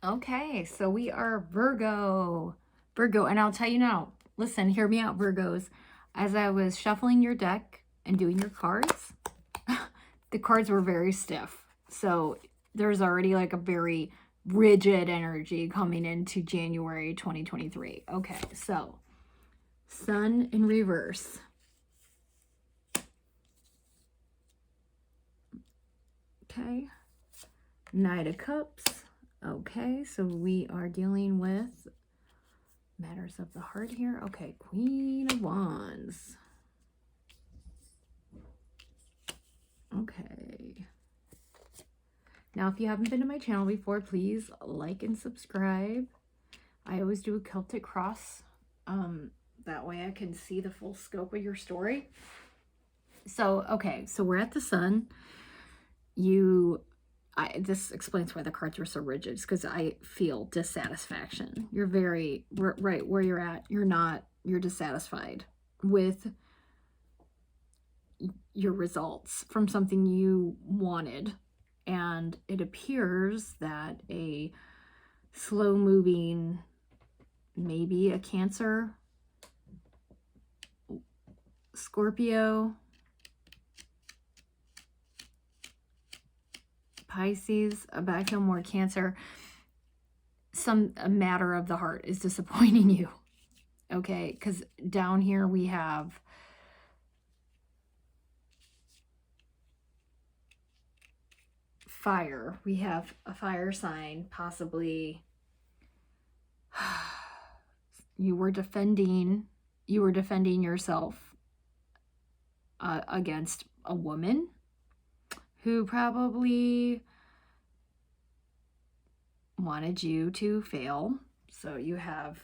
Okay, so we are Virgo. Virgo, and I'll tell you now, listen, hear me out, Virgos. As I was shuffling your deck and doing your cards, the cards were very stiff. So there's already like a very rigid energy coming into January 2023. Okay, so Sun in reverse. Okay, Knight of Cups. Okay, so we are dealing with matters of the heart here. Okay, Queen of Wands. Okay. Now, if you haven't been to my channel before, please like and subscribe. I always do a Celtic cross. That way I can see the full scope of your story. So, okay, so we're at the Sun. This explains why the cards were so rigid. It's because I feel dissatisfaction. You're very, right where you're at. You're dissatisfied with your results from something you wanted. And it appears that a slow moving, maybe a Cancer, Scorpio, Pisces, but I feel more Cancer, a matter of the heart is disappointing you. Okay, because down here we have fire. We have a fire sign, possibly. You were defending yourself against a woman who probably wanted you to fail. So you have,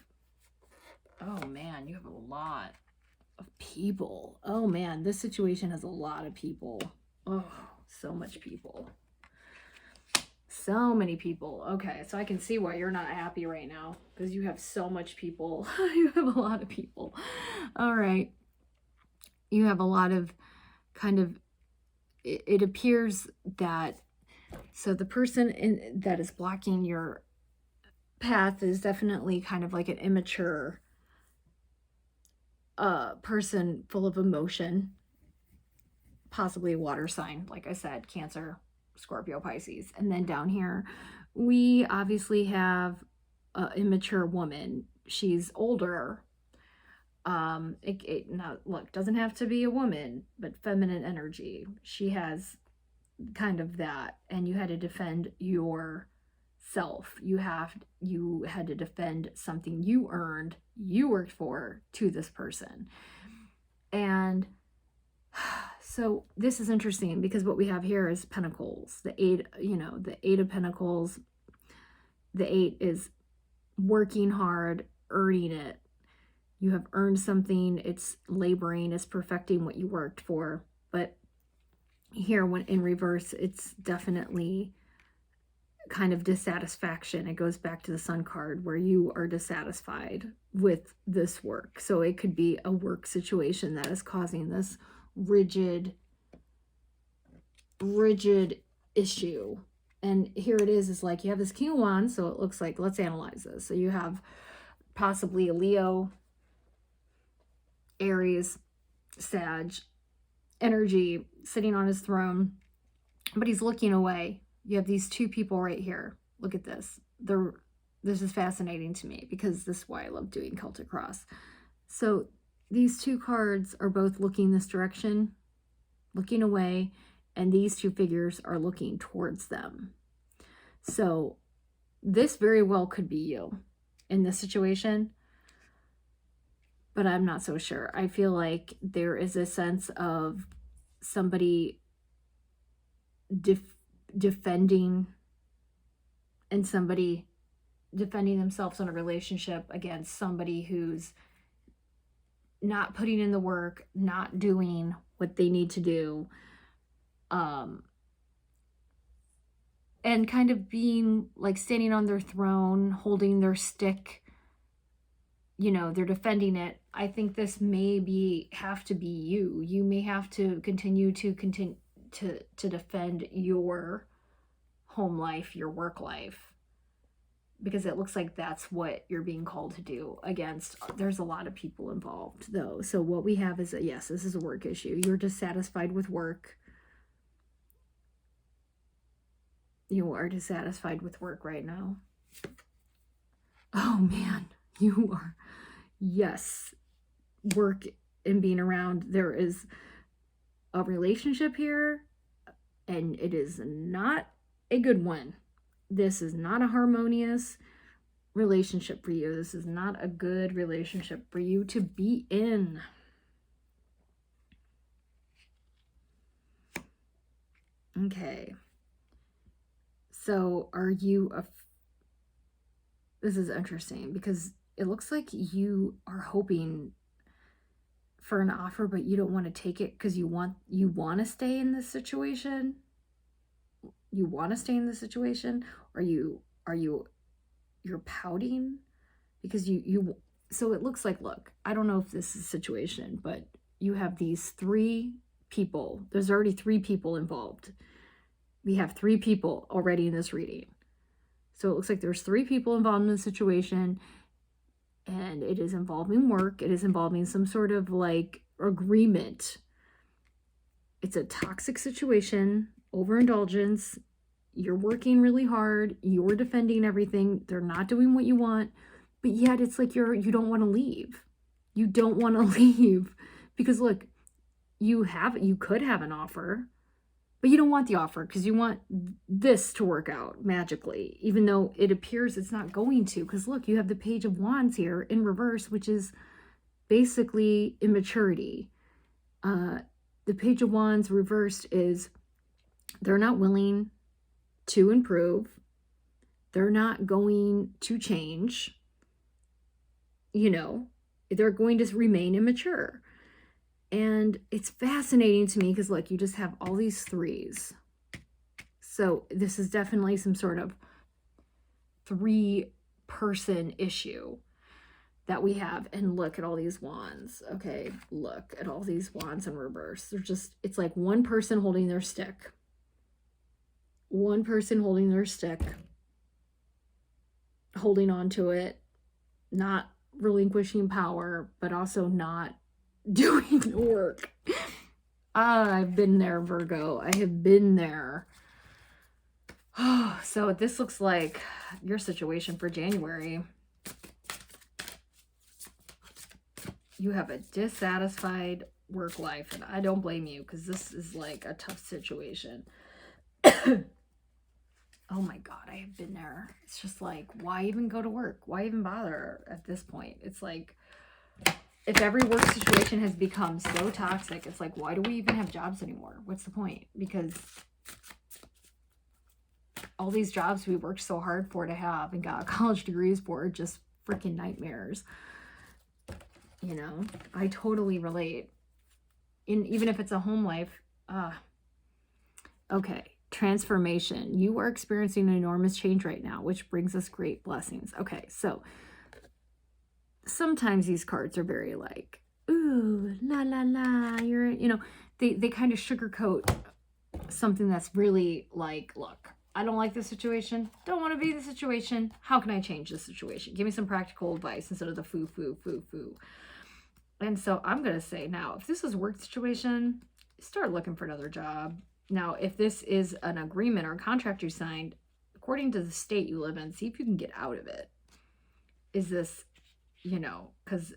oh man, you have a lot of people. Oh man, this situation has a lot of people. Oh, so much people. So many people. Okay, so I can see why you're not happy right now, because you have so much people. You have a lot of people. All right. You have a lot of kind of, it appears that, so the person that is blocking your path is definitely kind of like an immature person full of emotion, possibly a water sign, like I said, Cancer, Scorpio, Pisces. And then down here, we obviously have an immature woman. She's older. Now look, doesn't have to be a woman, but feminine energy. She has kind of that, and you had to defend yourself. You had to defend something you earned, you worked for, to this person. And so this is interesting because what we have here is Pentacles. The eight, the Eight of Pentacles. The eight is working hard, earning it. You have earned something. It's laboring, it's perfecting what you worked for. But here, when in reverse, it's definitely kind of dissatisfaction. It goes back to the Sun card where you are dissatisfied with this work. So it could be a work situation that is causing this rigid issue. And here it is like you have this King of Wands, so it looks like, let's analyze this. So you have possibly a Leo, Aries, Sag energy sitting on his throne, but he's looking away. You have these two people right here. Look at this. This is fascinating to me because this is why I love doing Celtic Cross. So these two cards are both looking this direction, looking away, and these two figures are looking towards them. So this very well could be you in this situation, but I'm not so sure. I feel like there is a sense of somebody defending, and somebody defending themselves in a relationship against somebody who's not putting in the work, not doing what they need to do, and kind of being like standing on their throne, holding their stick. They're defending it. I think this may have to be you. You may have to continue to defend your home life, your work life, because it looks like that's what you're being called to do against. There's a lot of people involved though. So what we have is yes, this is a work issue. You're dissatisfied with work. You are dissatisfied with work right now. Oh man, you are. Yes, work and being around. There is a relationship here, and it is not a good one. This is not a harmonious relationship for you. This is not a good relationship for you to be in. Okay. So are you this is interesting because it looks like you are hoping for an offer, but you don't want to take it because you want to stay in this situation. You want to stay in this situation, or you're pouting because you so it looks like, look, I don't know if this is a situation, but you have these 3 people. There's already 3 people involved. We have 3 people already in this reading. So it looks like there's 3 people involved in the situation, and it is involving work. It is involving some sort of like agreement. It's a toxic situation, overindulgence. You're working really hard. You're defending everything. They're not doing what you want, but yet it's like you don't want to leave. You don't want to leave because look, you could have an offer, but you don't want the offer because you want this to work out magically, even though it appears it's not going to. Because look, you have the Page of Wands here in reverse, which is basically immaturity. The Page of Wands reversed is they're not willing to improve. They're not going to change. They're going to remain immature. And it's fascinating to me because, look, you just have all these 3s. So this is definitely some sort of 3-person issue that we have. And look at all these wands. Okay, look at all these wands in reverse. It's like one person holding their stick. One person holding their stick, holding on to it, not relinquishing power, but also not doing the work. I've been there, Virgo. I have been there. So this looks like your situation for January. You have a dissatisfied work life, and I don't blame you because this is like a tough situation. Oh my God, I have been there. It's just like, why even go to work? Why even bother at this point? It's like, if every work situation has become so toxic, it's like, why do we even have jobs anymore? What's the point? Because all these jobs we worked so hard for to have and got college degrees for are just freaking nightmares. I totally relate. Even if it's a home life. Okay. Transformation. You are experiencing an enormous change right now, which brings us great blessings. Okay, so sometimes these cards are very like, ooh, la la la, they kind of sugarcoat something that's really like, look, I don't like this situation, don't want to be in the situation, how can I change this situation? Give me some practical advice instead of the foo foo foo foo. And so I'm gonna say, now if this is a work situation, start looking for another job. Now, if this is an agreement or a contract you signed, according to the state you live in, see if you can get out of it. Is this, because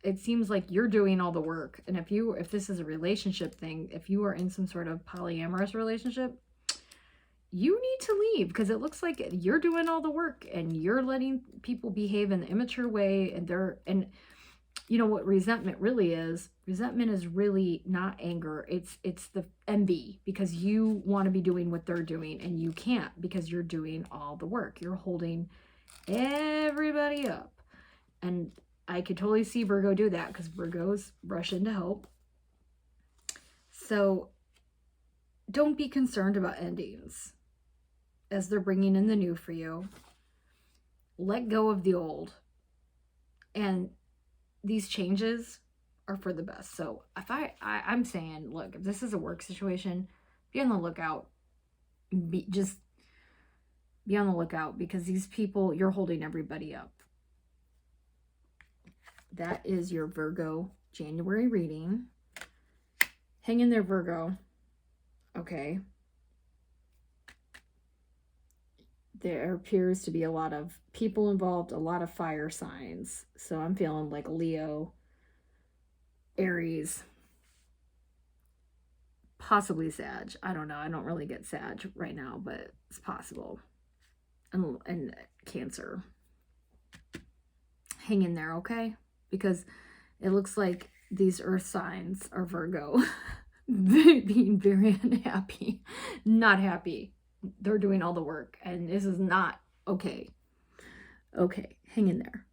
it seems like you're doing all the work. And if this is a relationship thing, if you are in some sort of polyamorous relationship, you need to leave because it looks like you're doing all the work and you're letting people behave in an immature way. And you know what resentment really is? Resentment is really not anger. It's the envy because you want to be doing what they're doing and you can't because you're doing all the work. You're holding everybody up. And I could totally see Virgo do that because Virgos rush in to help. So don't be concerned about endings as they're bringing in the new for you. Let go of the old. And these changes are for the best. So if I'm saying, look, if this is a work situation, be on the lookout. Be on the lookout, because these people, you're holding everybody up. That is your Virgo January reading. Hang in there, Virgo. Okay. There appears to be a lot of people involved, a lot of fire signs. So I'm feeling like Leo, Aries, possibly Sag. I don't know. I don't really get Sag right now, but it's possible. And Cancer. Hang in there, okay? Because it looks like these earth signs are Virgo being very unhappy, not happy. They're doing all the work, and this is not okay. Okay, hang in there.